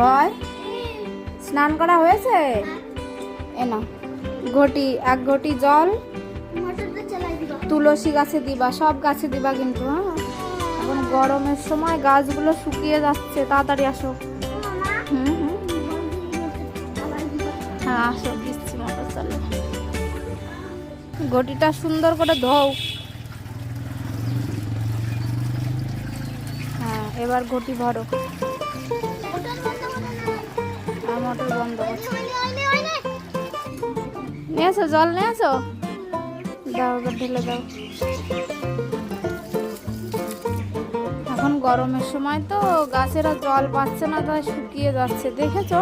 ভয় স্নান করা হয়েছে? এ না ঘটি, এক ঘটি জল তুলসী গাছে দিবা, সব গাছে দিবা কিন্তু। হ্যাঁ, এখন গরমের সময় গাছগুলো শুকিয়ে যাচ্ছে, তাড়াতাড়ি আসো। হ্যাঁ আসো, দিচ্ছি মোটর চালে। ঘটিটা সুন্দর করে ধোও। হ্যাঁ এবার ঘটি ভরো। মোটর বন্ধ করছি। নিয়ে আসো, জল নিয়ে আসো, দাও এবার ঢেলে দাও। এখন গরমের সময় তো গাছেরা জল পাচ্ছে না, তাই শুকিয়ে যাচ্ছে, দেখেছো?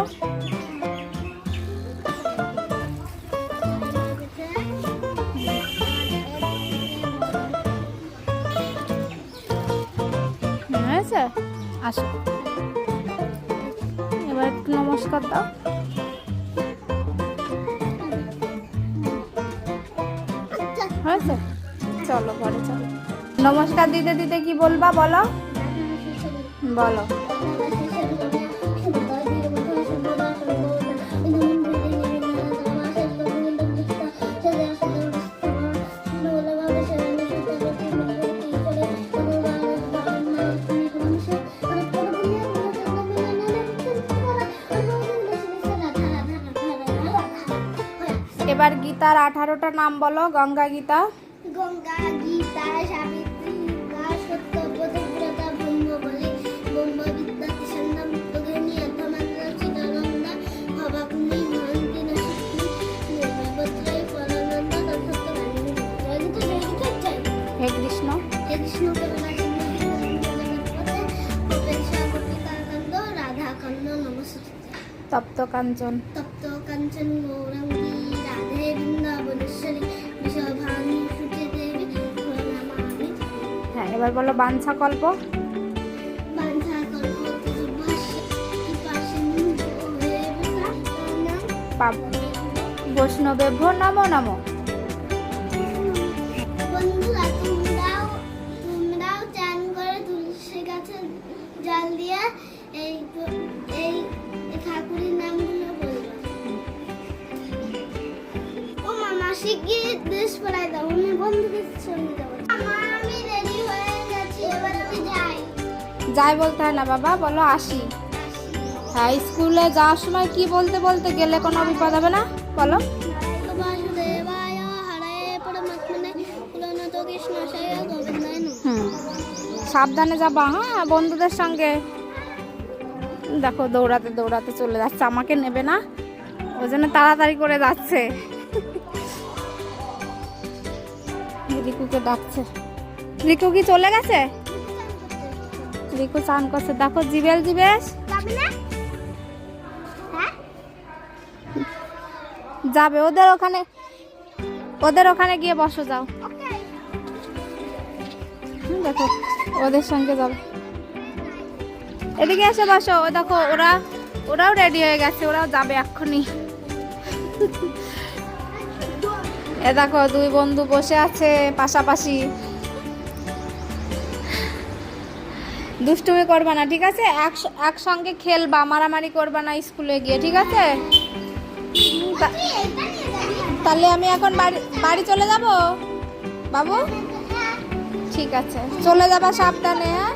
হয়েছে, আসো এবার একটু নমস্কার দাও। হয়েছে, চলো ঘরে চলো। নমস্কার দিতে দিতে কি বলবা বলো? বলো। এবার গীতার 18টা নাম বলো। গঙ্গা গীতা, গঙ্গা গীতা, সাবিত্রী, সত্যব্রত, ব্রতা, ব্রহ্মবলী, ব্রহ্মবিদ্যা, তিসন্না, মুক্তগিনী, অর্ধমাত্রা, চিদানন্দা, ভবাকুনি, মহান্তি, নশিক্তি, নির্ভবত্রয়, পরানন্দ, তৎসত্যকারিণী। হে কৃষ্ণ, হে কৃষ্ণ করুণাসিন্ধু, দীনবন্ধু, গোপেশ গোপিকাকান্ত, রাধাকান্ত নমস্তুতে। তপ্ত কাঞ্চন, তপ্ত কাঞ্চন গৌরাঙ্গী, রাধে বৃন্দাবনেশ্বরী, বিশ্বভানু সুতে দেবী, প্রণমামি। হ্যাঁ এবার বলো বাঞ্ছা কল্প। বাঞ্ছা কল্পতরুভ্যশ্চ কৃপা সিন্ধু ভবেৎ পতিতানাং বৈষ্ণবেভ্যো নমো নমো। বন্ধুরা তোমরাও চান করে তুলসী গাছে জল দিয়ে এই এই ঠাকুরের নামগুলো বলবা। ও মামা শিগগির ড্রেস পরাই দাও, আমি বন্ধুদের সঙ্গে যাবো। আমি রেডি হয়ে গেছি, এবার আমি যাই। যাই বলতে হয় না বাবা, বলো আসি। হ্যাঁ স্কুলে যাওয়ার সময় কি বলতে বলতে গেলে কোনো বিপদ হবে না, বলো। বাসুদেবায় হরায় পরমাত্মনে কুলনত কৃষ্ণাশয় গোবিন্দায় নমঃ। সাবধানে যাবা হ্যাঁ বন্ধুদের সঙ্গে। দেখো দৌড়াতে দৌড়াতে চলে যাচ্ছে, আমাকে নেবে না, ওই জন্য তাড়াতাড়ি করে যাচ্ছে। রিকুকে ডাকছে। রিকু কি চলে গেছে? রিকু চান করছে, দেখো জিবেল জিবেশ যাবে না? হ্যাঁ যাবে, ওদের ওখানে গিয়ে বসো, যাও। ওকে। দেখো ওদের সঙ্গে যাবে। এদিকে এসে বসো, ও দেখো ওরাও রেডি হয়ে গেছে, ওরাও যাবে এক্ষুনি। এ দেখো দুই বন্ধু বসে আছে পাশাপাশি। দুষ্টুমি করবা না, ঠিক আছে? একসঙ্গে খেলবা, মারামারি করবা না স্কুলে গিয়ে, ঠিক আছে? তাহলে আমি এখন বাড়ি চলে যাব বাবু। ঠিক আছে, চলে যাবা সাবধানে। হ্যাঁ